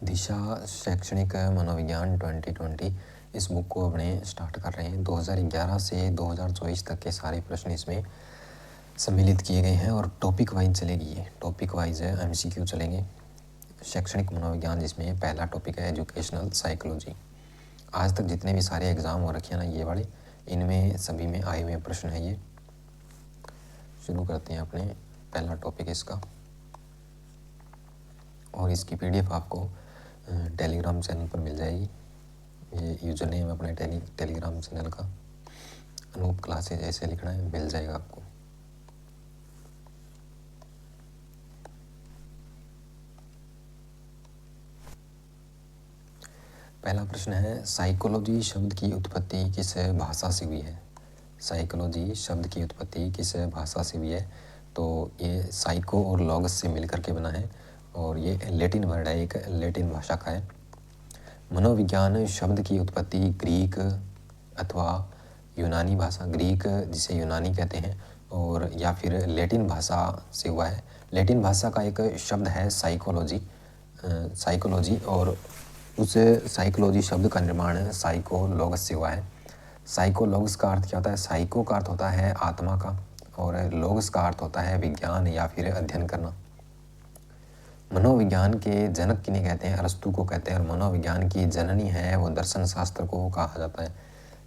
दिशा शैक्षणिक मनोविज्ञान 2020 इस बुक को अपने स्टार्ट कर रहे हैं। 2011 से 2024 तक के सारे प्रश्न इसमें सम्मिलित किए गए हैं और टॉपिक वाइज चलेगी। ये टॉपिक वाइज है, MCQ चलेंगे। शैक्षणिक मनोविज्ञान जिसमें पहला टॉपिक है एजुकेशनल साइकोलॉजी। आज तक जितने भी सारे एग्ज़ाम हो रखे हैं ना ये वाले, इनमें सभी में आए हुए प्रश्न है। ये शुरू करते हैं अपने पहला टॉपिक इसका, और इसकी PDF आपको टेलीग्राम चैनल पर मिल जाएगी। ये यूजर नेम है अपने टेलीग्राम चैनल का, अनूप क्लासेज ऐसे लिखना है, मिल जाएगा आपको। पहला प्रश्न है, साइकोलॉजी शब्द की उत्पत्ति किस भाषा से हुई है? साइकोलॉजी शब्द की उत्पत्ति किस भाषा से हुई है? तो ये साइको और लॉगस से मिलकर के बना है, और ये लैटिन वर्ड है, एक लैटिन भाषा का है। मनोविज्ञान शब्द की उत्पत्ति ग्रीक अथवा यूनानी भाषा, ग्रीक जिसे यूनानी कहते हैं, और या फिर लैटिन भाषा से हुआ है। लैटिन भाषा का एक शब्द है साइकोलॉजी, और उस साइकोलॉजी शब्द का निर्माण साइकोलॉगस से हुआ है। साइकोलॉगस का अर्थ क्या होता है? साइको का अर्थ होता है आत्मा का, और लॉगस का अर्थ होता है विज्ञान या फिर अध्ययन करना। मनोविज्ञान के जनक किन्हें कहते हैं? अरस्तु को कहते हैं, और मनोविज्ञान की जननी है वो दर्शन शास्त्र को कहा जाता है।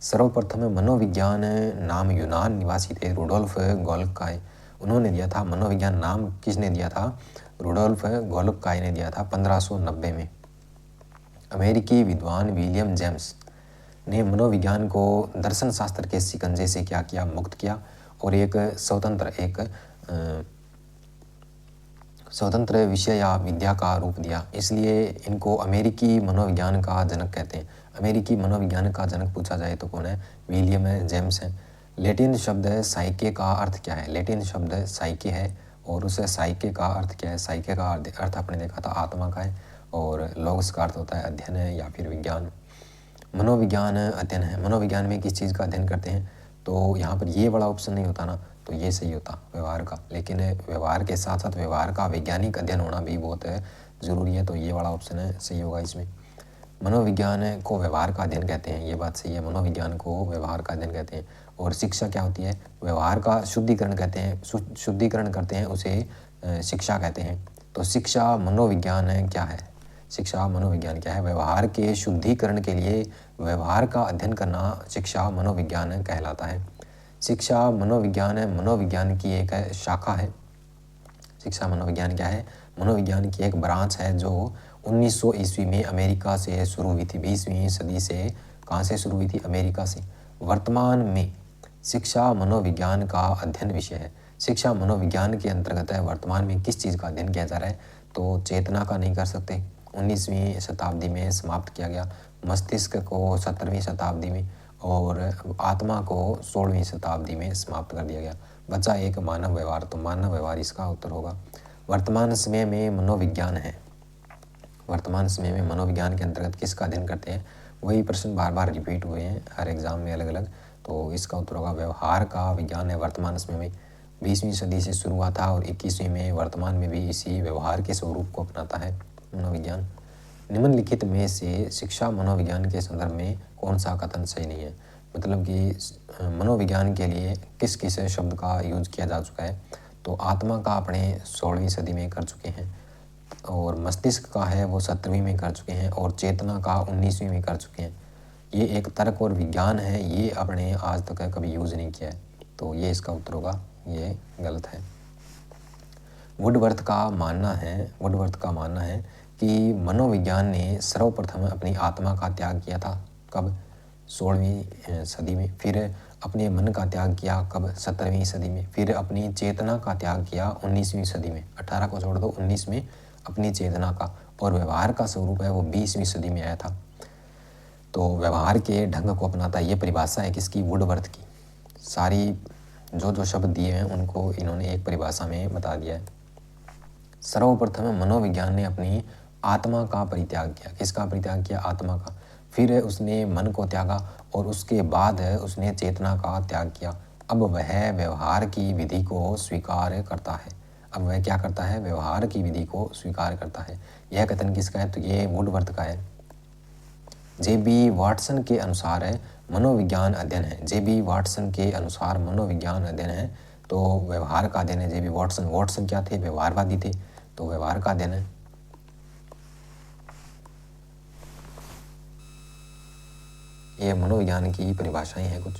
सर्वप्रथम मनोविज्ञान नाम यूनान निवासी थे रुडोल्फ गोल्काय, उन्होंने दिया था। मनोविज्ञान नाम किसने दिया था? रुडोल्फ गोल्काय ने दिया था 1590 में। अमेरिकी विद्वान विलियम जेम्स ने मनोविज्ञान को दर्शन शास्त्र के शिकंजे से क्या किया? मुक्त किया, और एक स्वतंत्र विषय या विद्या का रूप दिया। इसलिए इनको अमेरिकी मनोविज्ञान का जनक कहते हैं। अमेरिकी मनोविज्ञान का जनक पूछा जाए तो कौन है? विलियम जेम्स है। लैटिन शब्द साइके का अर्थ क्या है? लैटिन शब्द साइके है, और उस साइके का अर्थ क्या है? साइके का अर्थ आपने देखा था आत्मा का है, और लॉगस का अर्थ होता है अध्ययन है या फिर विज्ञान। मनोविज्ञान अध्ययन है। मनोविज्ञान में किस चीज़ का अध्ययन करते हैं? तो यहाँ पर ये वाला ऑप्शन नहीं होता ना, तो ये सही होता व्यवहार का। लेकिन व्यवहार के साथ साथ व्यवहार का वैज्ञानिक अध्ययन होना भी बहुत ज़रूरी है, तो ये वाला ऑप्शन है सही होगा इसमें। मनोविज्ञान को व्यवहार का अध्ययन कहते हैं, ये बात सही है। मनोविज्ञान को व्यवहार का अध्ययन कहते हैं। और शिक्षा क्या होती है? व्यवहार का शुद्धिकरण कहते हैं, शुद्धिकरण करते हैं उसे शिक्षा कहते हैं। तो शिक्षा मनोविज्ञान क्या है? शिक्षा मनोविज्ञान क्या है? व्यवहार के शुद्धिकरण के लिए व्यवहार का अध्ययन करना शिक्षा मनोविज्ञान कहलाता है। शिक्षा मनोविज्ञान की एक शाखा है। शिक्षा मनोविज्ञान क्या है? मनोविज्ञान की एक ब्रांच है जो 1900 ईस्वी में अमेरिका से शुरू हुई थी। 20वीं सदी से कहाँ से शुरू हुई थी? अमेरिका से। वर्तमान में शिक्षा मनोविज्ञान का अध्ययन विषय है। शिक्षा मनोविज्ञान के अंतर्गत है। वर्तमान में किस चीज़ का अध्ययन किया जा रहा है? तो चेतना का नहीं कर सकते, 19वीं शताब्दी में समाप्त किया गया। मस्तिष्क को 17वीं शताब्दी में, और आत्मा को 16वीं शताब्दी में समाप्त कर दिया गया। बचा एक मानव व्यवहार, तो मानव व्यवहार इसका उत्तर होगा। वर्तमान समय में मनोविज्ञान है। वर्तमान समय में मनोविज्ञान के अंतर्गत किसका अध्ययन करते हैं? वही प्रश्न बार बार रिपीट हुए हैं हर एग्जाम में अलग अलग, तो इसका उत्तर होगा व्यवहार का विज्ञान है। वर्तमान समय में 20वीं सदी से शुरू हुआ था, और 21वीं में वर्तमान में भी इसी व्यवहार के स्वरूप को अपनाता है मनोविज्ञान। निम्नलिखित में से शिक्षा मनोविज्ञान के संदर्भ में कौन सा कथन सही नहीं है? मतलब कि मनोविज्ञान के लिए किस किस शब्द का यूज किया जा चुका है? तो आत्मा का अपने 16वीं सदी में कर चुके हैं, और मस्तिष्क का है वो 17वीं में कर चुके हैं, और चेतना का 19वीं में कर चुके हैं। ये एक तर्क और विज्ञान है, ये अपने आज तक कभी यूज नहीं किया है, तो ये इसका उत्तर होगा, ये गलत है। वुडवर्थ का मानना है कि मनोविज्ञान ने सर्वप्रथम अपनी आत्मा का त्याग किया था। कब? 16वीं सदी में। फिर अपने मन का त्याग किया कब? 17वीं सदी में। फिर अपनी चेतना का त्याग किया 19वीं सदी में। 18 को छोड़ दो, 19 में अपनी चेतना का, और व्यवहार का स्वरूप है वो 20वीं सदी में आया था। तो व्यवहार के ढंग को अपनाता, ये परिभाषा है किसकी? वुडवर्थ की। सारी जो शब्द दिए हैं उनको इन्होंने एक परिभाषा में बता दिया है। सर्वप्रथम मनोविज्ञान ने अपनी आत्मा का परित्याग किया। किसका परित्याग किया? आत्मा का। फिर उसने मन को त्यागा, और उसके बाद उसने चेतना का त्याग किया। अब वह व्यवहार की विधि को स्वीकार करता है। अब वह क्या करता है, व्यवहार की विधि को स्वीकार करता है। यह कथन किसका है, तो ये वुडवर्थ का है। जे.बी. वाटसन के अनुसार है मनोविज्ञान अध्ययन है। जे.बी. वाटसन के अनुसार मनोविज्ञान अध्ययन है, तो व्यवहार का अध्ययन है। जे.बी. वाटसन, वाटसन क्या थे, व्यवहारवादी थे, तो व्यवहार का अध्ययन है। ये मनोविज्ञान की परिभाषाएं हैं कुछ।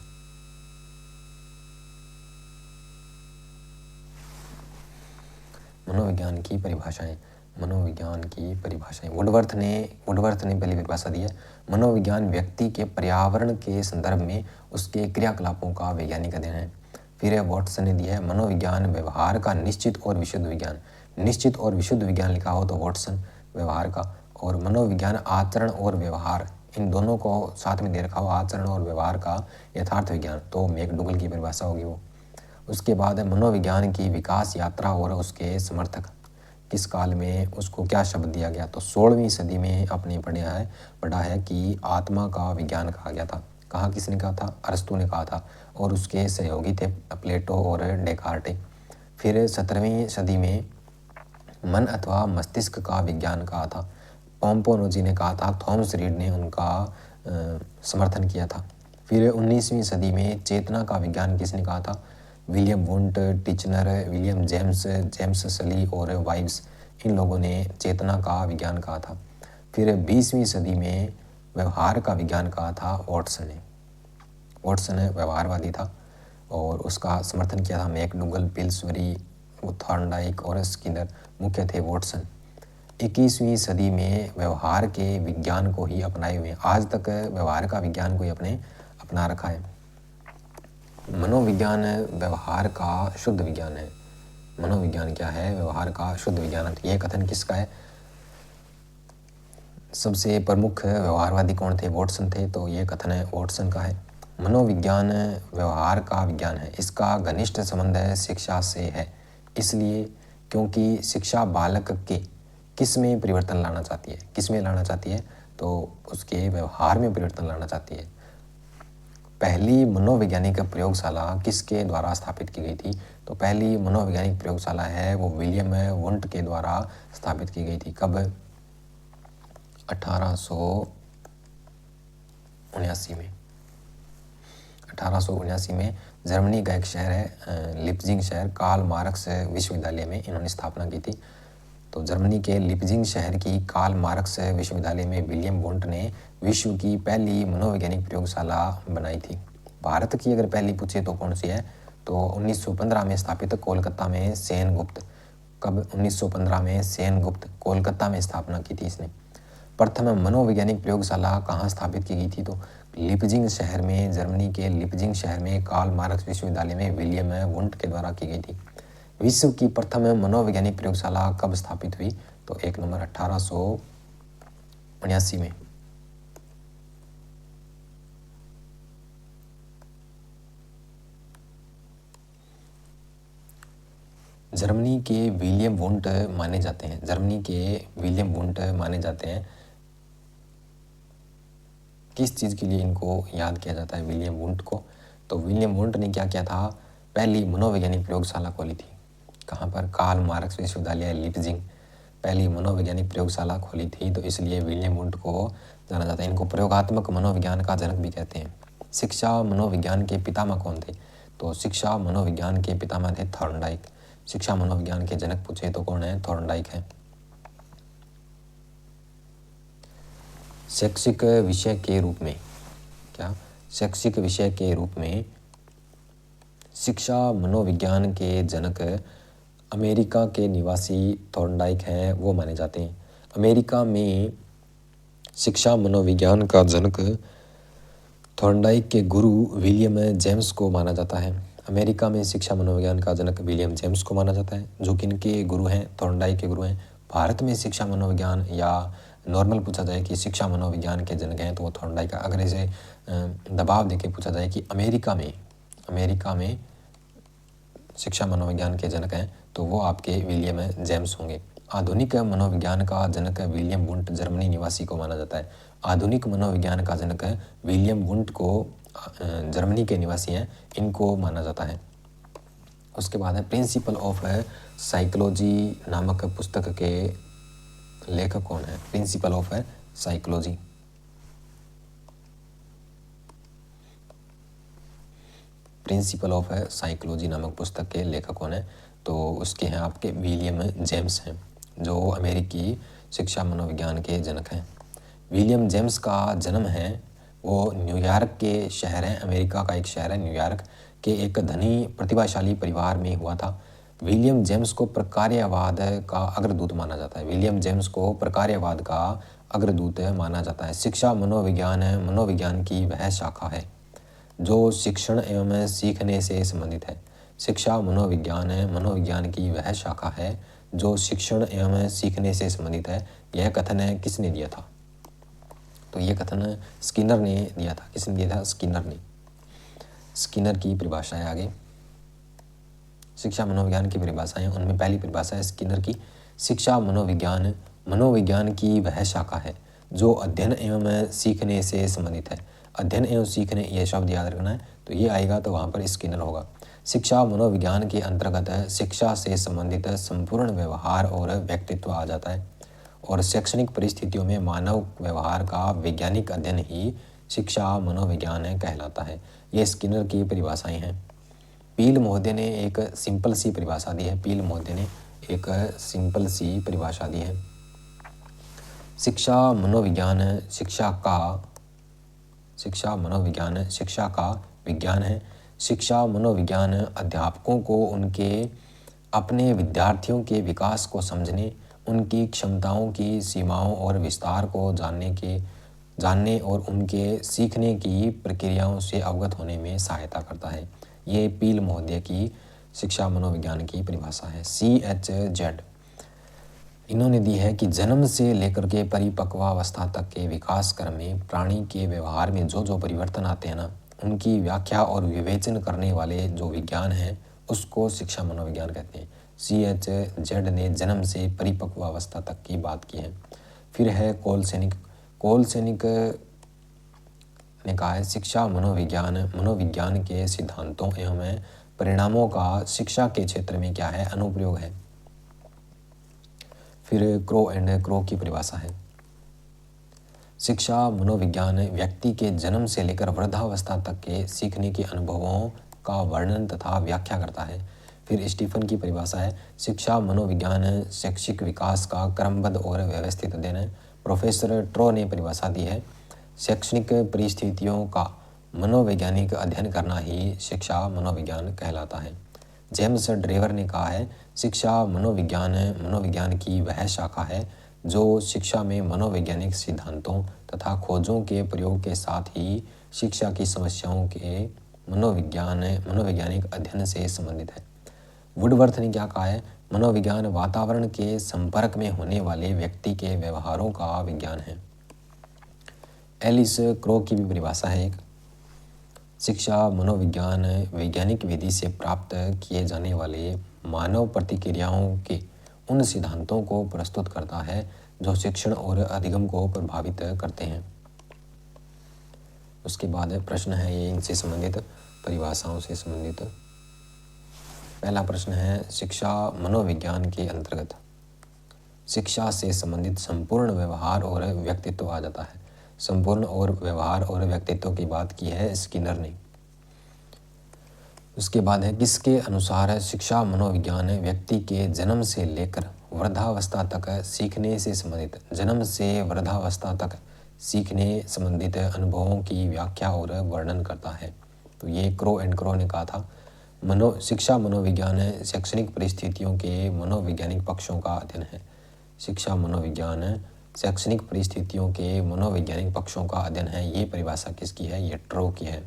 मनोविज्ञान की परिभाषाएं, मनोविज्ञान की परिभाषाएं। वुडवर्थ ने पहली परिभाषा दी है। मनोविज्ञान व्यक्ति के पर्यावरण के संदर्भ में उसके क्रियाकलापों का वैज्ञानिक अध्ययन है। फिर वाटसन ने दिया है मनोविज्ञान व्यवहार का निश्चित और विशुद्ध विज्ञान। निश्चित और विशुद्ध विज्ञान लिखा हो तो वाटसन व्यवहार का, और मनोविज्ञान आचरण और व्यवहार, इन दोनों को साथ में दे रखा हो, आचरण और व्यवहार का यथार्थ विज्ञान, तो मैकडूगल की परिभाषा होगी वो। उसके बाद है मनोविज्ञान की विकास यात्रा और उसके समर्थक। किस काल में उसको क्या शब्द दिया गया, तो 16वीं सदी में आपने पढ़ा है कि आत्मा का विज्ञान कहा गया था। कहाँ किसने कहा था, अरस्तु ने कहा था, और उसके सहयोगी थे प्लेटो और डेकार्टे। फिर 17वीं सदी में मन अथवा मस्तिष्क का विज्ञान कहा था, पोम्पोनोजी ने कहा था, थॉमस रीड ने उनका समर्थन किया था। फिर 19वीं सदी में चेतना का विज्ञान किसने कहा था, William Wundt, Titchener, William James सली और वाइव्स, इन लोगों ने चेतना का विज्ञान कहा था। फिर 20वीं सदी में व्यवहार का विज्ञान कहा था वाटसन ने। वाटसन व्यवहारवादी था और उसका समर्थन किया था मैकडूगल, पिल्सबरी, थॉर्नडाइक और स्किनर, मुख्य थे वाटसन। 21वीं सदी में व्यवहार के विज्ञान को ही अपनाए हुए, आज तक व्यवहार का विज्ञान को ही अपना रखा है। मनोविज्ञान व्यवहार का शुद्ध विज्ञान है। मनोविज्ञान क्या है, व्यवहार का शुद्ध विज्ञान। ये कथन किसका है, सबसे प्रमुख व्यवहारवादी कौन थे, वाटसन थे, तो ये कथन है वाटसन का है। मनोविज्ञान व्यवहार का विज्ञान है, इसका घनिष्ठ संबंध है शिक्षा से है, इसलिए क्योंकि शिक्षा बालक के किस में परिवर्तन लाना चाहती है, किस में लाना चाहती है, तो उसके व्यवहार में परिवर्तन लाना चाहती है। पहली मनोवैज्ञानिक प्रयोगशाला किसके द्वारा स्थापित की गई थी, तो पहली मनोवैज्ञानिक प्रयोगशाला है वो विलियम वुंट के द्वारा स्थापित की गई थी। कब, 1879 में। 1879 में जर्मनी का एक शहर है लिप्जिंग शहर, कार्ल मार्क्स विश्वविद्यालय में इन्होंने स्थापना की थी। तो जर्मनी के लिप्जिंग शहर की कार्ल मार्क्स विश्वविद्यालय में विलियम वुंट ने विश्व की पहली मनोवैज्ञानिक प्रयोगशाला बनाई थी। भारत की अगर पहली पूछे तो कौन सी है, तो 1915 में स्थापित कोलकाता में सेनगुप्त। कब, 1915 में सेनगुप्त, कोलकाता में स्थापना की थी इसने। प्रथम मनोवैज्ञानिक प्रयोगशाला कहाँ स्थापित की गई थी, तो लिप्जिंग शहर में, जर्मनी के लिप्जिंग शहर में कार्ल मार्क्स विश्वविद्यालय में विलियम वुंट के द्वारा की गई थी। विश्व की प्रथम मनोवैज्ञानिक प्रयोगशाला कब स्थापित हुई, तो 1 नंबर 1879 में। जर्मनी के विलियम वुंट माने जाते हैं, जर्मनी के विलियम वुंट माने जाते हैं। किस चीज़ के लिए इनको याद किया जाता है विलियम वुंट को, तो विलियम वुंट ने क्या किया था, पहली मनोवैज्ञानिक प्रयोगशाला खोली थी। कहाँ पर, कार्ल मार्क्स विश्वविद्यालय लिप्जिंग, पहली मनोवैज्ञानिक प्रयोगशाला खोली थी, तो इसलिए विलियम वुंट को जाना जाता है। इनको प्रयोगात्मक मनोविज्ञान का जनक भी कहते हैं। शिक्षा मनोविज्ञान के पितामह कौन थे, तो शिक्षा मनोविज्ञान के पितामह थे थॉर्नडाइक। शिक्षा मनोविज्ञान के जनक पूछे तो कौन है, थॉर्नडाइक है। शैक्षिक विषय के रूप में, क्या, शैक्षिक विषय के रूप में शिक्षा मनोविज्ञान के जनक अमेरिका के निवासी थॉर्नडाइक हैं, वो माने जाते हैं। अमेरिका में शिक्षा मनोविज्ञान का जनक थॉर्नडाइक के गुरु विलियम जेम्स को माना जाता है। अमेरिका में शिक्षा मनोविज्ञान का जनक विलियम जेम्स को माना जाता है, जो कि इनके गुरु हैं, थॉर्नडाइक के गुरु हैं। भारत में शिक्षा मनोविज्ञान, या नॉर्मल पूछा जाए कि शिक्षा मनोविज्ञान के जनक हैं, तो वो थॉर्नडाइक का। अगर इसे दबाव देके पूछा जाए कि अमेरिका में शिक्षा मनोविज्ञान के जनक हैं, तो वो आपके विलियम जेम्स होंगे। आधुनिक मनोविज्ञान का जनक विलियम वुंट जर्मनी निवासी को माना जाता है। आधुनिक मनोविज्ञान का जनक विलियम वुंट को जर्मनी के निवासी हैं, इनको माना जाता है। उसके बाद है प्रिंसिपल ऑफ साइकोलॉजी नामक पुस्तक के लेखक कौन है? Principle of psychology. Principle of psychology नामक पुस्तक के लेखक कौन है? तो उसके हैं आपके विलियम जेम्स हैं, जो अमेरिकी शिक्षा मनोविज्ञान के जनक हैं। विलियम जेम्स का जन्म है वो न्यूयॉर्क के शहर है, अमेरिका का एक शहर है न्यूयॉर्क के एक धनी प्रतिभाशाली परिवार में हुआ था। विलियम जेम्स को प्रकार्यवाद का अग्रदूत माना जाता है। विलियम जेम्स को प्रकार्यवाद का अग्रदूत माना जाता है। शिक्षा मनोविज्ञान की वह शाखा है जो शिक्षण एवं सीखने से संबंधित है। शिक्षा मनोविज्ञान की वह शाखा है जो शिक्षण एवं सीखने से संबंधित है। यह कथन किसने दिया था? तो यह कथन स्किनर ने दिया था। किसने दिया था? स्किनर ने। स्किनर की परिभाषा है आगे, शिक्षा मनोविज्ञान की परिभाषाएं, उनमें पहली परिभाषा है स्किनर की, शिक्षा मनोविज्ञान की वह शाखा है जो अध्ययन एवं सीखने से संबंधित है। अध्ययन एवं सीखने, यह शब्द याद रखना है, तो ये आएगा तो वहाँ पर स्किनर होगा। शिक्षा मनोविज्ञान के अंतर्गत शिक्षा से संबंधित संपूर्ण व्यवहार और व्यक्तित्व आ जाता है, और शैक्षणिक परिस्थितियों में मानव व्यवहार का वैज्ञानिक अध्ययन ही शिक्षा मनोविज्ञान कहलाता है। ये स्किनर की परिभाषाएं हैं। पील महोदय ने एक सिंपल सी परिभाषा दी है। पील महोदय ने एक सिंपल सी परिभाषा दी है। शिक्षा मनोविज्ञान शिक्षा का विज्ञान है। शिक्षा मनोविज्ञान अध्यापकों को उनके अपने विद्यार्थियों के विकास को समझने, उनकी क्षमताओं की सीमाओं और विस्तार को जानने और उनके सीखने की प्रक्रियाओं से अवगत होने में सहायता करता है। ये पील महोदय की शिक्षा मनोविज्ञान की परिभाषा है। CHZ इन्होंने दी है कि जन्म से लेकर के परिपक्वावस्था तक के विकास क्रम में प्राणी के व्यवहार में जो जो परिवर्तन आते हैं ना, उनकी व्याख्या और विवेचन करने वाले जो विज्ञान है उसको शिक्षा मनोविज्ञान कहते हैं। CHZ ने जन्म से परिपक्वावस्था तक की बात की है। फिर है कोलसेनिक ने कहा है शिक्षा मनोविज्ञान के सिद्धांतों एवं परिणामों का शिक्षा के क्षेत्र में क्या है? अनुप्रयोग है। फिर क्रो की परिभाषा है। शिक्षा मनोविज्ञान व्यक्ति के जन्म से लेकर वृद्धावस्था तक के सीखने के अनुभवों का वर्णन तथा व्याख्या करता है। फिर स्टीफन की परिभाषा है। शिक्षा मनोविज्ञान शैक्षिक विकास का क्रमबद्ध और व्यवस्थित अध्ययन है। प्रोफेसर ट्रो ने परिभाषा दी है। शैक्षणिक परिस्थितियों का मनोवैज्ञानिक अध्ययन करना ही शिक्षा मनोविज्ञान कहलाता है। जेम्स ड्रेवर ने कहा है शिक्षा मनोविज्ञान की वह शाखा है जो शिक्षा में मनोवैज्ञानिक सिद्धांतों तथा खोजों के प्रयोग के साथ ही शिक्षा की समस्याओं के मनोवैज्ञानिक अध्ययन से संबंधित है। वुडवर्थ ने क्या कहा है? मनोविज्ञान वातावरण के संपर्क में होने वाले व्यक्ति के व्यवहारों का विज्ञान है। एलिस क्रो की भी परिभाषा है एक। शिक्षा मनोविज्ञान वैज्ञानिक विधि से प्राप्त किए जाने वाले मानव प्रतिक्रियाओं के उन सिद्धांतों को प्रस्तुत करता है जो शिक्षण और अधिगम को प्रभावित करते हैं। उसके बाद प्रश्न है ये इनसे संबंधित परिभाषाओं से संबंधित। पहला प्रश्न है शिक्षा मनोविज्ञान के अंतर्गत शिक्षा से संबंधित संपूर्ण व्यवहार और व्यक्तित्व आ जाता है। संपूर्ण और व्यवहार और व्यक्तित्व की बात की है स्किनर ने। उसके बाद है किसके अनुसार शिक्षा मनोविज्ञान व्यक्ति के जन्म से लेकर वृद्धावस्था तक सीखने से संबंधित संबंधित अनुभवों की व्याख्या और वर्णन करता है। तो ये क्रो ने कहा था। शिक्षा मनोविज्ञान शैक्षणिक परिस्थितियों के मनोवैज्ञानिक पक्षों का अध्ययन है। शिक्षा मनोविज्ञान शैक्षणिक परिस्थितियों के मनोवैज्ञानिक पक्षों का अध्ययन है। ये परिभाषा किसकी है? ये ट्रो की है।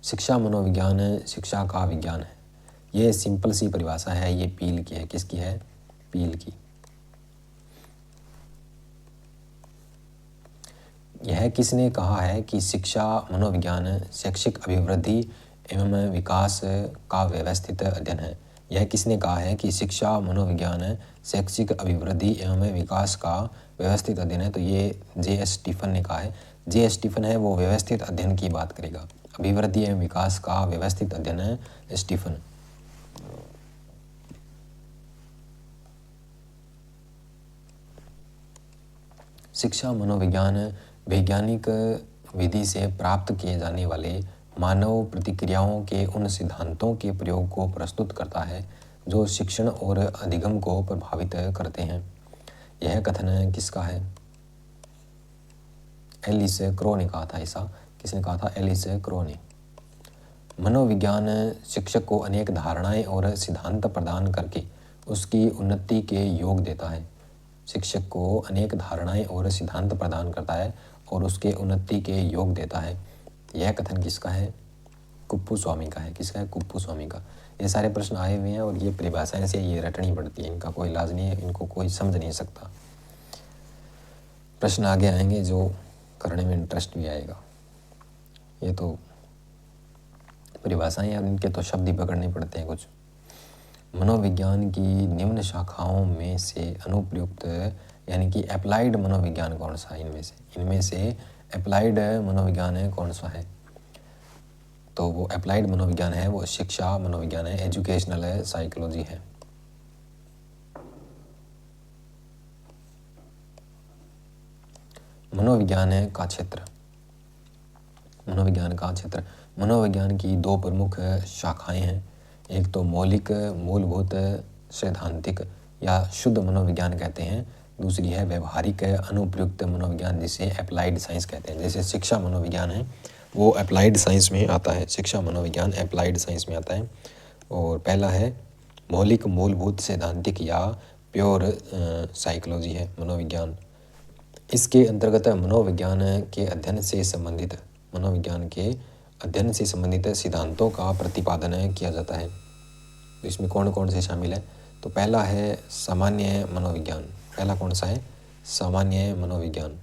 शिक्षा मनोविज्ञान शिक्षा का विज्ञान है। ये सिंपल सी परिभाषा है। ये पील की है। किसकी है? पील की। यह किसने कहा है कि शिक्षा मनोविज्ञान शैक्षिक अभिवृद्धि एवं विकास का व्यवस्थित अध्ययन है? यह किसने कहा है कि शिक्षा मनोविज्ञान शैक्षिक अभिवृद्धि एवं विकास का व्यवस्थित अध्ययन है? तो ये J.S. स्टीफन ने कहा है। J.S. स्टीफन है वो व्यवस्थित अध्ययन की बात करेगा। अभिवृद्धि एवं विकास का व्यवस्थित अध्ययन है स्टीफन। शिक्षा मनोविज्ञान वैज्ञानिक विधि से प्राप्त किए जाने वाले मानव प्रतिक्रियाओं के उन सिद्धांतों के प्रयोग को प्रस्तुत करता है जो शिक्षण और अधिगम को प्रभावित करते हैं। यह कथन किसका है? एलिस क्रो ने कहा था ऐसा। किसने कहा था? एलिस क्रो ने। मनोविज्ञान शिक्षक को अनेक धारणाएं और सिद्धांत प्रदान करके उसकी उन्नति के योग देता है। शिक्षक को अनेक धारणाएं और सिद्धांत प्रदान करता है और उसके उन्नति के योग देता है। यह कथन किसका है? कुप्पुस्वामी का है। किसका है? कुप्पुस्वामी का। ये सारे प्रश्न आए हुए हैं और ये परिभाषाएं से ये रटनी पड़ती है, इनका कोई इलाज नहीं है, इनको कोई समझ नहीं सकता। प्रश्न आगे आएंगे जो करने में इंटरेस्ट भी आएगा। ये तो परिभाषाएं हैं, इनके तो शब्द ही पकड़ने पड़ते हैं कुछ। मनोविज्ञान की निम्न शाखाओं में से अनुप्रयुक्त यानी कि अप्लाइड मनोविज्ञान कौन सा है? इनमें से अप्लाइड मनोविज्ञान है कौन सा है? तो वो अप्लाइड मनोविज्ञान है, वो शिक्षा मनोविज्ञान है, एजुकेशनल साइकोलॉजी है। मनोविज्ञान का क्षेत्र। मनोविज्ञान का क्षेत्र। मनोविज्ञान की दो प्रमुख शाखाएं हैं। एक तो मौलिक मूलभूत सैद्धांतिक या शुद्ध मनोविज्ञान कहते हैं, दूसरी है व्यवहारिक अनुप्रयुक्त मनोविज्ञान जिसे अप्लाइड साइंस कहते हैं। जैसे शिक्षा मनोविज्ञान है वो अप्लाइड साइंस में आता है, शिक्षा मनोविज्ञान अप्लाइड साइंस में आता है। और पहला है मौलिक मूलभूत सैद्धांतिक या प्योर साइकोलॉजी है मनोविज्ञान। इसके अंतर्गत मनोविज्ञान के अध्ययन से संबंधित सिद्धांतों का प्रतिपादन किया जाता है। तो इसमें कौन कौन से शामिल है? तो पहला है सामान्य मनोविज्ञान। पहला कौन सा है? सामान्य मनोविज्ञान।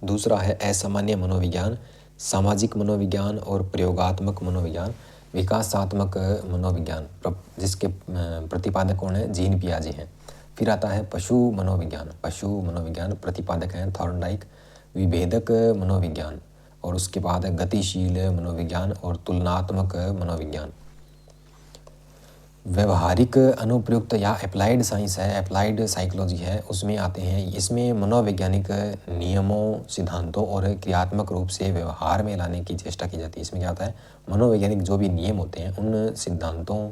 दूसरा है असामान्य मनोविज्ञान, सामाजिक मनोविज्ञान और प्रयोगात्मक मनोविज्ञान, विकासात्मक मनोविज्ञान, जिसके प्रतिपादक कौन है? जीन पियाजे हैं। फिर आता है पशु मनोविज्ञान, प्रतिपादक हैं थॉर्नडाइक। विभेदक मनोविज्ञान और उसके बाद है गतिशील मनोविज्ञान और तुलनात्मक मनोविज्ञान। व्यवहारिक अनुप्रयुक्त या अप्लाइड साइंस है, अप्लाइड साइकोलॉजी है, उसमें आते हैं। इसमें मनोवैज्ञानिक नियमों, सिद्धांतों और क्रियात्मक रूप से व्यवहार में लाने की चेष्टा की जाती है। इसमें क्या होता है? मनोवैज्ञानिक जो भी नियम होते हैं उन सिद्धांतों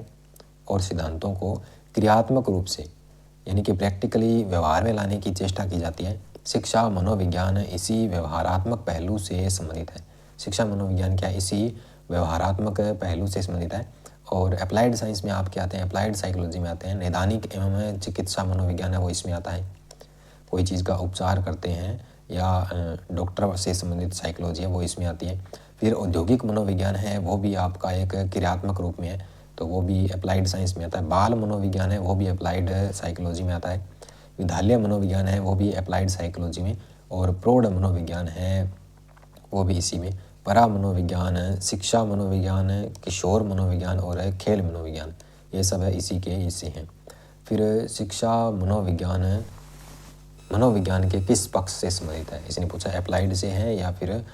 को क्रियात्मक रूप से यानी कि प्रैक्टिकली व्यवहार में लाने की चेष्टा की जाती है। शिक्षा मनोविज्ञान इसी व्यवहारात्मक पहलू से संबंधित है। शिक्षा मनोविज्ञान क्या है? इसी व्यवहारात्मक पहलू से संबंधित है। और अप्लाइड साइंस में आप क्या आते हैं? अप्लाइड साइकोलॉजी में आते हैं। नैदानिक एवं चिकित्सा मनोविज्ञान है वो इसमें आता है। कोई चीज़ का उपचार करते हैं या डॉक्टर से संबंधित साइकोलॉजी है वो इसमें आती है। फिर औद्योगिक मनोविज्ञान है वो भी आपका एक क्रियात्मक रूप में है, तो वो भी अप्लाइड साइंस में आता है। बाल मनोविज्ञान है वो भी अप्लाइड साइकोलॉजी में आता है। विद्यालय मनोविज्ञान है वो भी अप्लाइड साइकोलॉजी में। और प्रौढ़ मनोविज्ञान है वो भी इसी में। परा मनोविज्ञान, शिक्षा मनोविज्ञान, किशोर मनोविज्ञान और खेल मनोविज्ञान, ये सब है इसी के हिस्से हैं। फिर शिक्षा मनोविज्ञान के किस पक्ष से संबंधित है? इसने पूछा अप्लाइड से है या फिर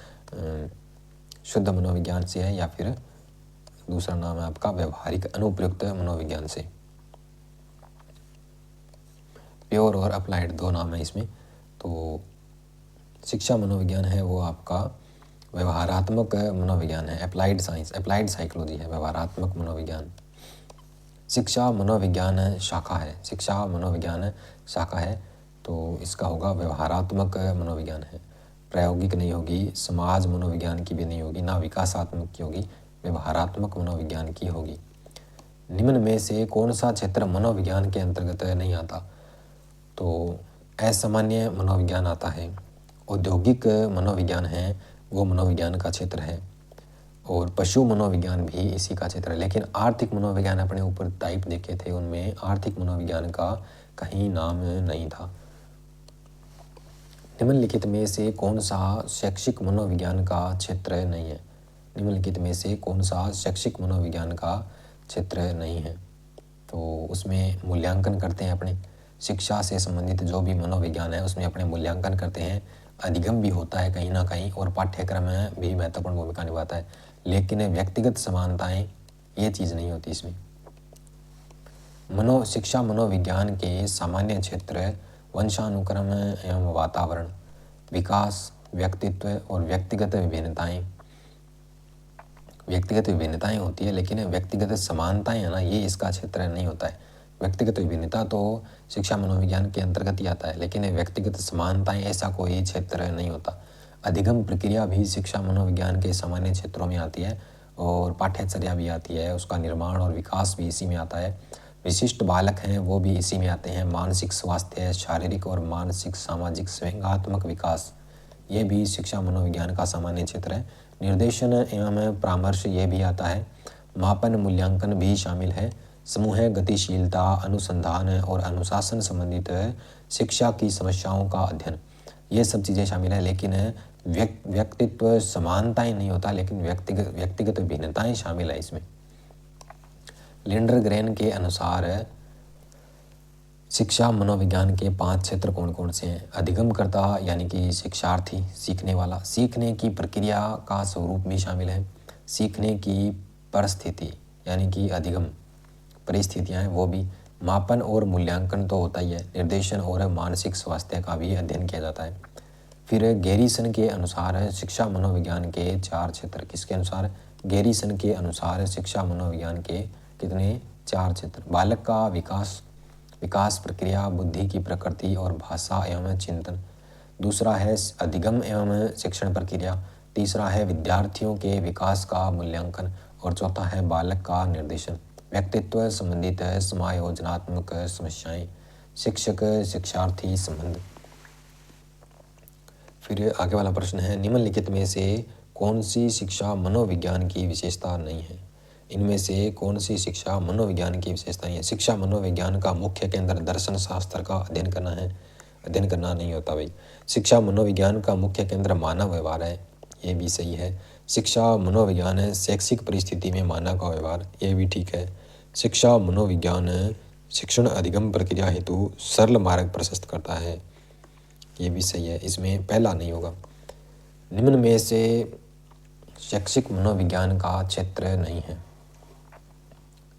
शुद्ध मनोविज्ञान से है या फिर दूसरा नाम है आपका व्यवहारिक अनुप्रयुक्त मनोविज्ञान से। प्योर और अप्लाइड दो नाम है इसमें। तो शिक्षा मनोविज्ञान है वो आपका व्यवहारात्मक मनोविज्ञान है, अप्लाइड साइंस, अप्लाइड साइकोलॉजी है व्यवहारात्मक मनोविज्ञान। शिक्षा मनोविज्ञान शाखा है तो इसका होगा व्यवहारात्मक मनोविज्ञान है। प्रायोगिक नहीं होगी, समाज मनोविज्ञान की भी नहीं होगी, ना विकासात्मक की होगी, व्यवहारात्मक मनोविज्ञान की होगी। निम्न में से कौन सा क्षेत्र मनोविज्ञान के अंतर्गत नहीं आता? तो असामान्य मनोविज्ञान आता है। औद्योगिक मनोविज्ञान है वो मनोविज्ञान का क्षेत्र है। और पशु मनोविज्ञान भी इसी का क्षेत्र है। लेकिन आर्थिक मनोविज्ञान अपने ऊपर टाइप देखे थे, उनमें आर्थिक मनोविज्ञान का कहीं नाम नहीं था। निम्नलिखित में से कौन सा शैक्षिक मनोविज्ञान का क्षेत्र नहीं है? निम्नलिखित में से कौन सा शैक्षिक मनोविज्ञान का क्षेत्र नहीं है? तो उसमें मूल्यांकन करते हैं अपने शिक्षा से संबंधित जो भी मनोविज्ञान है उसमें अपने मूल्यांकन करते हैं। अधिगम भी होता है कहीं ना कहीं और पाठ्यक्रम में भी महत्वपूर्ण भूमिका निभाता है, लेकिन व्यक्तिगत समानताएं ये चीज़ नहीं होती इसमें। शिक्षा मनोविज्ञान के सामान्य क्षेत्र वंशानुक्रम एवं वातावरण, विकास, व्यक्तित्व और व्यक्तिगत विभिन्नताएं होती है, लेकिन व्यक्तिगत समानताएं है ना, ये इसका क्षेत्र नहीं होता है। व्यक्तिगत विभिन्नता तो शिक्षा मनोविज्ञान के अंतर्गत ही आता है, लेकिन व्यक्तिगत समानताएं ऐसा कोई क्षेत्र नहीं होता। अधिगम प्रक्रिया भी शिक्षा मनोविज्ञान के सामान्य क्षेत्रों में आती है और पाठ्यचर्या भी आती है, उसका निर्माण और विकास भी इसी में आता है। विशिष्ट बालक हैं वो भी इसी में आते हैं। मानसिक स्वास्थ्य, शारीरिक और मानसिक सामाजिक संवेगात्मक विकास, ये भी शिक्षा मनोविज्ञान का सामान्य क्षेत्र है। निर्देशन एवं परामर्श ये भी आता है। मापन मूल्यांकन भी शामिल है। समूह गतिशीलता, अनुसंधान और अनुशासन संबंधित शिक्षा की समस्याओं का अध्ययन, ये सब चीज़ें शामिल है, लेकिन व्यक्तित्व समानताएं नहीं होता, लेकिन व्यक्तिगत भिन्नताएं शामिल है इसमें। लिंडरग्रेन के अनुसार शिक्षा मनोविज्ञान के 5 क्षेत्र कौन कौन से हैं? अधिगमकर्ता यानी कि शिक्षार्थी, सीखने वाला, सीखने की प्रक्रिया का स्वरूप भी शामिल है। सीखने की परिस्थिति यानी कि अधिगम परिस्थितियां हैं वो भी। मापन और मूल्यांकन तो होता ही है। निर्देशन और मानसिक स्वास्थ्य का भी अध्ययन किया जाता है। फिर गैरीसन के अनुसार शिक्षा मनोविज्ञान के 4 क्षेत्र, किसके अनुसार? गैरीसन के अनुसार शिक्षा मनोविज्ञान के कितने? 4 क्षेत्र। बालक का विकास प्रक्रिया, बुद्धि की प्रकृति और भाषा एवं चिंतन। दूसरा है अधिगम एवं शिक्षण प्रक्रिया। तीसरा है विद्यार्थियों के विकास का मूल्यांकन और चौथा है बालक का निर्देशन। व्यक्तित्व संबंधित समायोजनात्मक समस्याएं, शिक्षक शिक्षार्थी संबंध। फिर आगे वाला प्रश्न है, निम्नलिखित में से कौन सी शिक्षा मनोविज्ञान की विशेषता नहीं है? इनमें से कौन सी शिक्षा मनोविज्ञान की विशेषता है? शिक्षा मनोविज्ञान का मुख्य केंद्र दर्शन शास्त्र का अध्ययन करना है, अध्ययन करना नहीं होता भाई। शिक्षा मनोविज्ञान का मुख्य केंद्र मानव व्यवहार है, ये भी सही है। शिक्षा मनोविज्ञान है शैक्षिक परिस्थिति में मानव का व्यवहार, ये भी ठीक है। शिक्षा मनोविज्ञान शिक्षण अधिगम प्रक्रिया हेतु सरल मार्ग प्रशस्त करता है, ये भी सही है, इसमें पहला नहीं होगा। निम्न में से शैक्षिक मनोविज्ञान का क्षेत्र नहीं है।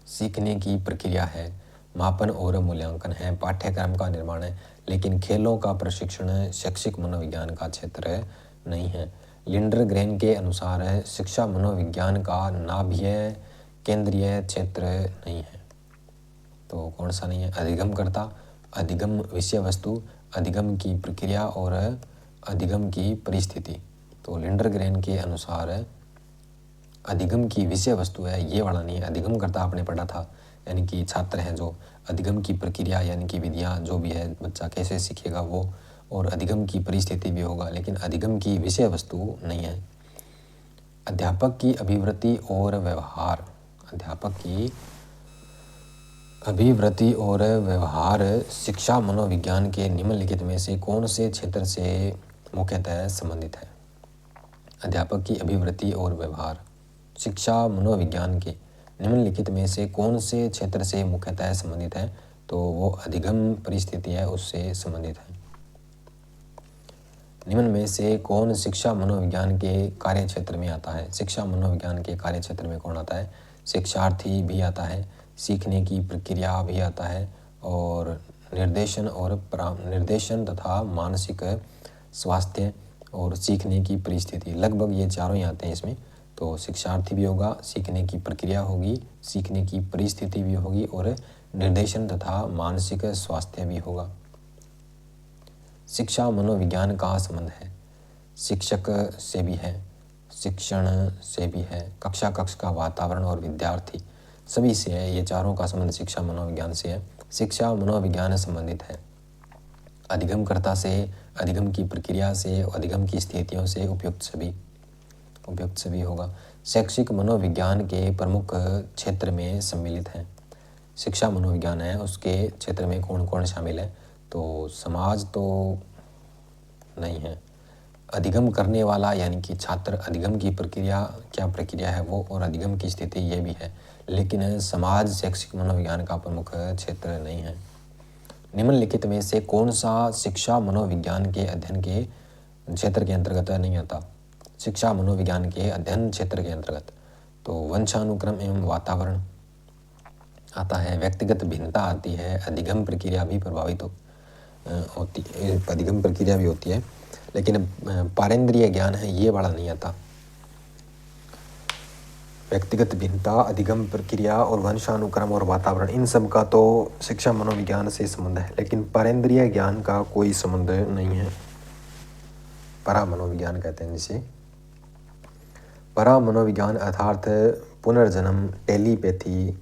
सीखने की प्रक्रिया है, मापन और मूल्यांकन है, पाठ्यक्रम का निर्माण है, लेकिन खेलों का प्रशिक्षण शैक्षिक मनोविज्ञान का क्षेत्र नहीं है। लिंडरग्रेन के अनुसार शिक्षा मनोविज्ञान का नाभीय केंद्रीय क्षेत्र नहीं है। तो कौन सा नहीं है? अधिगमकर्ता, अधिगम विषय वस्तु, अधिगम की प्रक्रिया और अधिगम की परिस्थिति। तो लिंडरग्रेन के अनुसार अधिगम की विषय वस्तु है, ये वाला नहीं है। अधिगमकर्ता आपने पढ़ा था, यानी कि छात्र हैं जो, अधिगम की प्रक्रिया यानी कि विधियाँ जो भी है, बच्चा कैसे सीखेगा वो, और अधिगम की परिस्थिति भी होगा, लेकिन अधिगम की विषय वस्तु नहीं है। अध्यापक की अभिवृत्ति और व्यवहार, अध्यापक की अभिवृत्ति और व्यवहार शिक्षा मनोविज्ञान के निम्नलिखित में से कौन से क्षेत्र से मुख्यतः संबंधित है? अध्यापक की अभिवृत्ति और व्यवहार शिक्षा मनोविज्ञान के निम्नलिखित में से कौन से क्षेत्र से मुख्यतः संबंधित है? तो वो अधिगम परिस्थिति है, उससे संबंधित है। निम्न में से कौन शिक्षा मनोविज्ञान के कार्य क्षेत्र में आता है? शिक्षा मनोविज्ञान के कार्य क्षेत्र में कौन आता है? शिक्षार्थी भी आता है, सीखने की प्रक्रिया भी आता है, और निर्देशन तथा मानसिक स्वास्थ्य और सीखने की परिस्थिति, लगभग ये चारों ही आते हैं इसमें। तो शिक्षार्थी भी होगा, सीखने की प्रक्रिया होगी, सीखने की परिस्थिति भी होगी, और निर्देशन तथा मानसिक स्वास्थ्य भी होगा। शिक्षा मनोविज्ञान का संबंध है, शिक्षक से भी है, शिक्षण से भी है, कक्ष का वातावरण और विद्यार्थी सभी से है। ये चारों का संबंध शिक्षा मनोविज्ञान से है। शिक्षा मनोविज्ञान संबंधित है अधिगमकर्ता से, अधिगम की प्रक्रिया से, अधिगम की स्थितियों से, उपयुक्त सभी होगा। शैक्षिक मनोविज्ञान के प्रमुख क्षेत्र में सम्मिलित है। शिक्षा मनोविज्ञान है, उसके क्षेत्र में कौन कौन शामिल है? तो समाज तो नहीं है। अधिगम करने वाला यानी कि छात्र, अधिगम की प्रक्रिया क्या प्रक्रिया है वो, और अधिगम की स्थिति ये भी है, लेकिन समाज शैक्षिक मनोविज्ञान का प्रमुख क्षेत्र नहीं है। निम्नलिखित में से कौन सा शिक्षा मनोविज्ञान के अध्ययन के क्षेत्र के अंतर्गत नहीं आता? शिक्षा मनोविज्ञान के अध्ययन क्षेत्र के अंतर्गत तो वंशानुक्रम एवं वातावरण आता है, व्यक्तिगत भिन्नता आती है, अधिगम प्रक्रिया भी प्रभावित होती है, अधिगम प्रक्रिया भी होती है, लेकिन पारेंद्रिय ज्ञान है ये वाला नहीं आता। व्यक्तिगत भिन्नता, अधिगम प्रक्रिया और वंशानुक्रम और वातावरण, इन सब का तो शिक्षा मनोविज्ञान से संबंध है, लेकिन पारेंद्रिय ज्ञान का कोई संबंध नहीं है। परा मनोविज्ञान कहते हैं जिसे। परा मनोविज्ञान अर्थात पुनर्जन्म, टेलीपैथी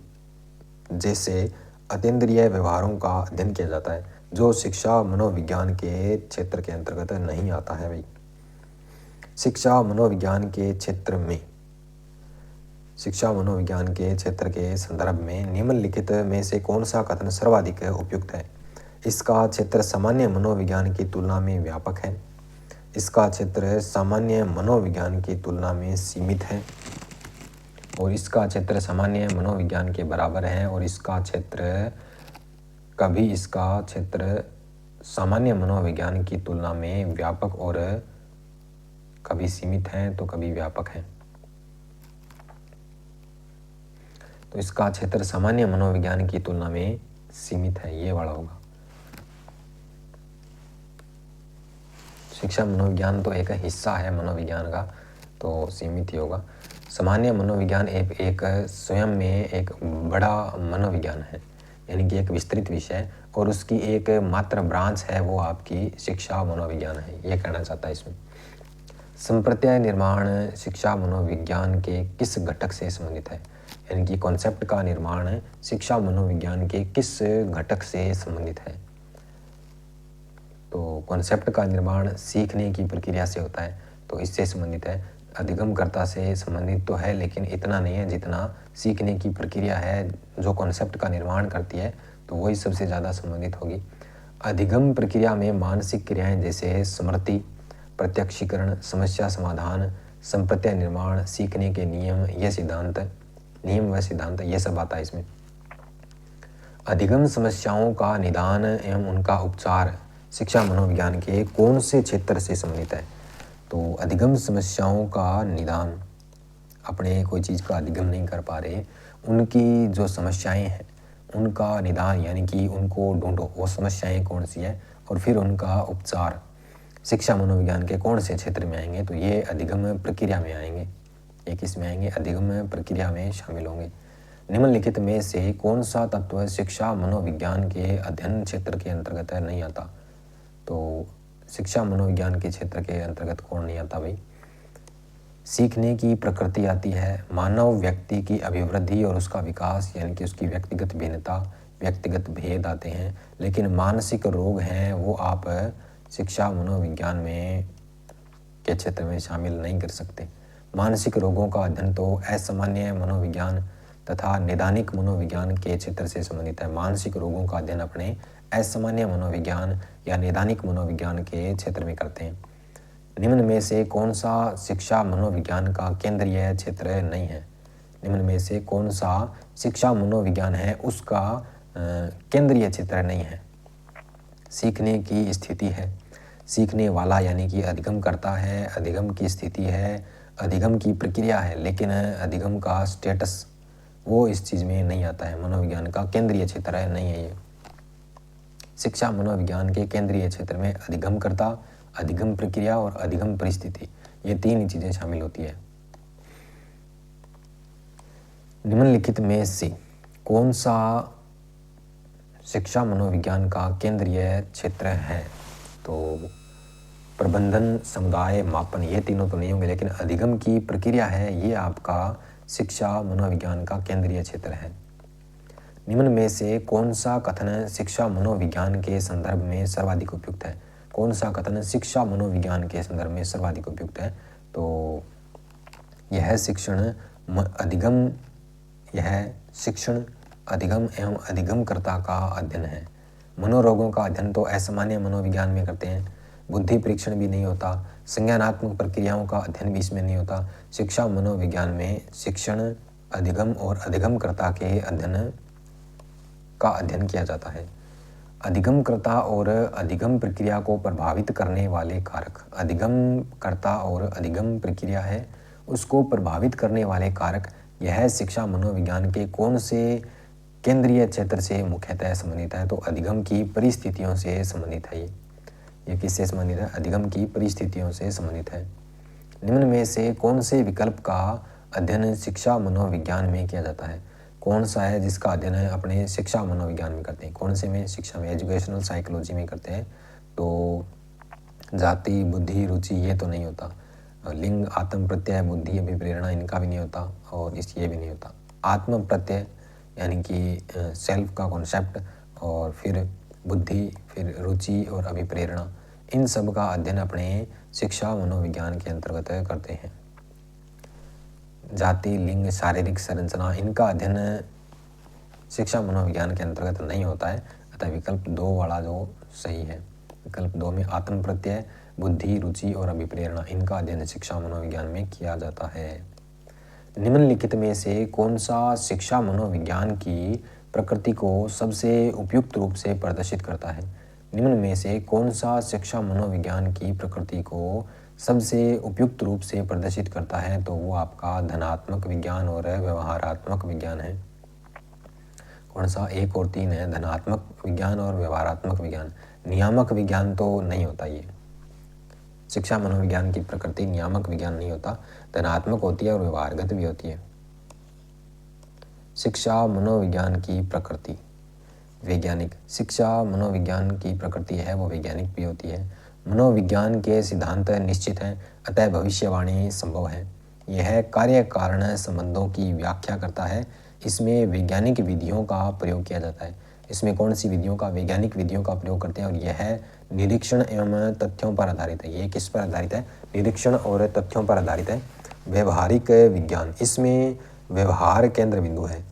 जैसे अतीन्द्रिय व्यवहारों का अध्ययन किया जाता है, जो शिक्षा मनोविज्ञान के क्षेत्र के अंतर्गत नहीं आता है भाई। शिक्षा मनोविज्ञान के क्षेत्र में, शिक्षा मनोविज्ञान के क्षेत्र के संदर्भ में निम्नलिखित में से कौन सा कथन सर्वाधिक उपयुक्त है? इसका क्षेत्र सामान्य मनोविज्ञान की तुलना में व्यापक है, इसका क्षेत्र सामान्य मनोविज्ञान की तुलना में सीमित है, और इसका क्षेत्र सामान्य मनोविज्ञान के बराबर है, और इसका क्षेत्र सामान्य मनोविज्ञान की तुलना में व्यापक और कभी सीमित है तो कभी व्यापक है। तो इसका क्षेत्र सामान्य मनोविज्ञान की तुलना में सीमित है, ये वाला होगा। शिक्षा मनोविज्ञान तो एक हिस्सा है मनोविज्ञान का, तो सीमित ही होगा। सामान्य मनोविज्ञान एक स्वयं में एक बड़ा मनोविज्ञान है, यानी कि एक विस्तृत विषय, और उसकी एक मात्र ब्रांच है वो आपकी शिक्षा मनोविज्ञान है, ये कहना चाहता है इसमें। संप्रत्यय निर्माण शिक्षा मनोविज्ञान के किस घटक से संबंधित है? यानी कि कॉन्सेप्ट का निर्माण शिक्षा मनोविज्ञान के किस घटक से संबंधित है? तो कॉन्सेप्ट का निर्माण सीखने की प्रक्रिया से होता है, तो इससे संबंधित है। अधिगमकर्ता से संबंधित तो है, लेकिन इतना नहीं है जितना सीखने की प्रक्रिया है जो कॉन्सेप्ट का निर्माण करती है, तो वही सबसे ज़्यादा संबंधित होगी। अधिगम प्रक्रिया में मानसिक क्रियाएं जैसे स्मृति, प्रत्यक्षीकरण, समस्या समाधान, संप्रत्यय निर्माण, सीखने के नियम व सिद्धांत ये सब आता है इसमें। अधिगम समस्याओं का निदान एवं उनका उपचार शिक्षा मनोविज्ञान के कौन से क्षेत्र से संबंधित है? तो अधिगम समस्याओं का निदान, अपने कोई चीज़ का अधिगम नहीं कर पा रहे, उनकी जो समस्याएं हैं उनका निदान, यानी कि उनको ढूंढो वो समस्याएं कौन सी है, और फिर उनका उपचार शिक्षा मनोविज्ञान के कौन से क्षेत्र में आएंगे? तो ये अधिगम प्रक्रिया में आएंगे, एक इसमें आएंगे, अधिगम प्रक्रिया में शामिल होंगे। निम्नलिखित में से कौन सा तत्व शिक्षा मनोविज्ञान के अध्ययन क्षेत्र के अंतर्गत नहीं आता? तो शिक्षा मनोविज्ञान के क्षेत्र के अंतर्गत कौन नहीं आता भाई? सीखने की प्रकृति आती है, मानव व्यक्ति की अभिवृद्धि और उसका विकास, यानी कि उसकी व्यक्तिगत भिन्नता, व्यक्तिगत भेद आते हैं, लेकिन मानसिक रोग हैं वो आप शिक्षा मनोविज्ञान में के क्षेत्र में शामिल नहीं कर सकते। मानसिक रोगों का अध्ययन तो असामान्य मनोविज्ञान तथा निदानिक मनोविज्ञान के क्षेत्र से संबंधित है। मानसिक रोगों का अध्ययन अपने असामान्य मनोविज्ञान या निदानिक मनोविज्ञान के क्षेत्र में करते हैं। निम्न में से कौन सा शिक्षा मनोविज्ञान का केंद्रीय क्षेत्र नहीं है? निम्न में से कौन सा शिक्षा मनोविज्ञान है उसका केंद्रीय क्षेत्र नहीं है? सीखने की स्थिति है, सीखने वाला यानी कि अधिगम करता है, अधिगम की स्थिति है, अधिगम की प्रक्रिया है, लेकिन अधिगम का स्टेटस वो इस चीज़ में नहीं आता है। मनोविज्ञान का केंद्रीय क्षेत्र है नहीं है ये। शिक्षा मनोविज्ञान के केंद्रीय क्षेत्र में अधिगमकर्ता, अधिगम प्रक्रिया और अधिगम परिस्थिति, ये तीन ही चीजें शामिल होती है। निम्नलिखित में से कौन सा शिक्षा मनोविज्ञान का केंद्रीय क्षेत्र है? तो प्रबंधन, समुदाय, मापन, ये तीनों तो नहीं होंगे, लेकिन अधिगम की प्रक्रिया है ये आपका शिक्षा मनोविज्ञान का केंद्रीय क्षेत्र है। निम्न में से कौन सा कथन शिक्षा मनोविज्ञान के संदर्भ में सर्वाधिक उपयुक्त है? कौन सा कथन शिक्षा मनोविज्ञान के संदर्भ में सर्वाधिक उपयुक्त है? तो यह शिक्षण अधिगम एवं अधिगमकर्ता का अध्ययन है। मनोरोगों का अध्ययन तो असामान्य मनोविज्ञान में करते हैं, बुद्धि परीक्षण भी नहीं होता, संज्ञानात्मक प्रक्रियाओं का अध्ययन भी इसमें नहीं होता। शिक्षा मनोविज्ञान में शिक्षण, अधिगम और अधिगमकर्ता के अध्ययन किया जाता है। अधिगमकर्ता और अधिगम प्रक्रिया को प्रभावित करने वाले कारक। अधिगमकर्ता और अधिगम प्रक्रिया है, उसको प्रभावित करने वाले कारक। यह शिक्षा मनोविज्ञान के कौन से केंद्रीय क्षेत्र से मुख्यतः संबंधित है? तो अधिगम की परिस्थितियों से संबंधित है। ये किससे संबंधित है? अधिगम की परिस्थितियों से संबंधित है। निम्न में से कौन से विकल्प का अध्ययन शिक्षा मनोविज्ञान में किया जाता है? कौन सा है जिसका अध्ययन अपने शिक्षा मनोविज्ञान में करते हैं? कौन से में? शिक्षा में, एजुकेशनल साइकोलॉजी में करते हैं। तो जाति, बुद्धि, रुचि ये तो नहीं होता। लिंग, आत्म प्रत्यय, बुद्धि, अभिप्रेरणा इनका भी नहीं होता, और ये भी नहीं होता। आत्म प्रत्यय यानी कि सेल्फ का कॉन्सेप्ट, और फिर बुद्धि, फिर रुचि और अभिप्रेरणा, इन सब का अध्ययन अपने शिक्षा मनोविज्ञान के अंतर्गत करते हैं। जाति, लिंग, शारीरिक संरचना इनका अध्ययन शिक्षा मनोविज्ञान के अंतर्गत नहीं होता है। अतः विकल्प 2 वाला जो सही है। विकल्प 2 में आत्म प्रत्यय, बुद्धि, रुचि और अभिप्रेरणा इनका अध्ययन शिक्षा मनोविज्ञान में किया जाता है। निम्नलिखित में से कौन सा शिक्षा मनोविज्ञान की प्रकृति को सबसे उपयुक्त रूप से प्रदर्शित करता है? निम्न में से कौन सा शिक्षा मनोविज्ञान की प्रकृति को सबसे उपयुक्त रूप से प्रदर्शित करता है? तो वो आपका धनात्मक विज्ञान और व्यवहारात्मक विज्ञान है। कौन सा? 1 और 3 है, धनात्मक विज्ञान और व्यवहारात्मक विज्ञान। नियामक विज्ञान तो नहीं होता। ये शिक्षा मनोविज्ञान की प्रकृति नियामक विज्ञान नहीं होता, धनात्मक होती है और व्यवहारगत भी होती है। शिक्षा मनोविज्ञान की प्रकृति वैज्ञानिक। शिक्षा मनोविज्ञान की प्रकृति है वो वैज्ञानिक भी होती है। मनोविज्ञान के सिद्धांत निश्चित हैं, अतः भविष्यवाणी संभव है। यह कार्य कारण संबंधों की व्याख्या करता है। इसमें वैज्ञानिक विधियों का प्रयोग किया जाता है। इसमें कौन सी विधियों का? वैज्ञानिक विधियों का प्रयोग करते हैं, और यह निरीक्षण एवं तथ्यों पर आधारित है। ये किस पर आधारित है? निरीक्षण और तथ्यों पर आधारित है। व्यवहारिक विज्ञान, इसमें व्यवहार केंद्र बिंदु है।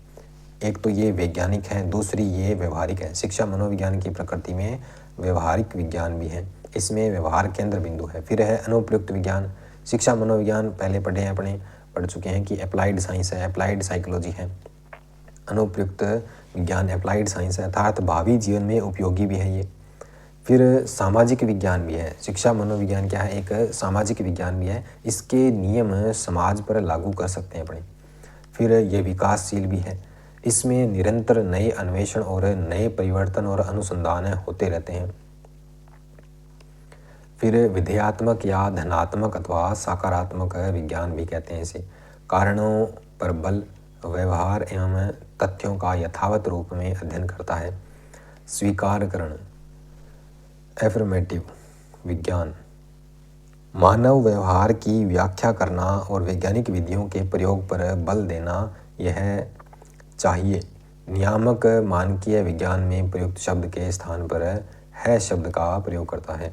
एक तो ये वैज्ञानिक है, दूसरी ये व्यवहारिक है। शिक्षा मनोविज्ञान की प्रकृति में व्यवहारिक विज्ञान भी है, इसमें व्यवहार केंद्र बिंदु है। फिर है अनुप्रयुक्त विज्ञान। शिक्षा मनोविज्ञान पहले पढ़ चुके हैं कि अप्लाइड साइंस है, अप्लाइड साइकोलॉजी है। अनुप्रयुक्त विज्ञान अप्लाइड साइंस है, अर्थात भावी जीवन में उपयोगी भी है ये। फिर सामाजिक विज्ञान भी है। शिक्षा मनोविज्ञान क्या है? एक सामाजिक विज्ञान भी है। इसके नियम समाज पर लागू कर सकते हैं अपने। फिर ये विकासशील भी है। इसमें निरंतर नए अन्वेषण और नए परिवर्तन और अनुसंधान होते रहते हैं। फिर विधेयात्मक या धनात्मक अथवा सकारात्मक विज्ञान भी कहते हैं इसे। कारणों पर बल, व्यवहार एवं तथ्यों का यथावत रूप में अध्ययन करता है। स्वीकारकरण एफर्मेटिव विज्ञान। मानव व्यवहार की व्याख्या करना और वैज्ञानिक विधियों के प्रयोग पर बल देना यह चाहिए। नियामक मानकीय विज्ञान में प्रयुक्त शब्द के स्थान पर है शब्द का प्रयोग करता है।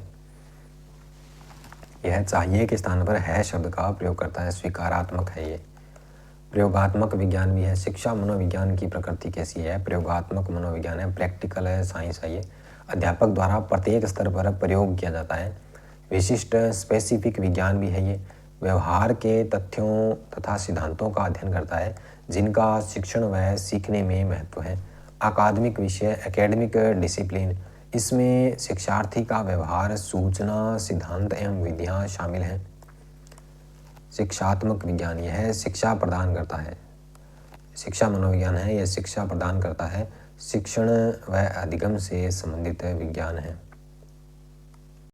यह चाहिए के स्थान पर है शब्द का प्रयोग करता है। स्वीकारात्मक है ये। प्रयोगात्मक विज्ञान भी है। शिक्षा मनोविज्ञान की प्रकृति कैसी है? प्रयोगात्मक मनोविज्ञान है, प्रैक्टिकल है, साइंस है ये। अध्यापक द्वारा प्रत्येक स्तर पर प्रयोग किया जाता है। विशिष्ट स्पेसिफिक विज्ञान भी है ये। व्यवहार के तथ्यों तथा सिद्धांतों का अध्ययन करता है जिनका शिक्षण व सीखने में महत्व है। अकादमिक विषय एकेडमिक डिसिप्लिन, इसमें शिक्षार्थी का व्यवहार, सूचना, सिद्धांत एवं विधियाँ शामिल हैं। शिक्षात्मक विज्ञान यह शिक्षा प्रदान करता है। शिक्षा मनोविज्ञान है, यह शिक्षा प्रदान करता है। शिक्षण व अधिगम से संबंधित विज्ञान है।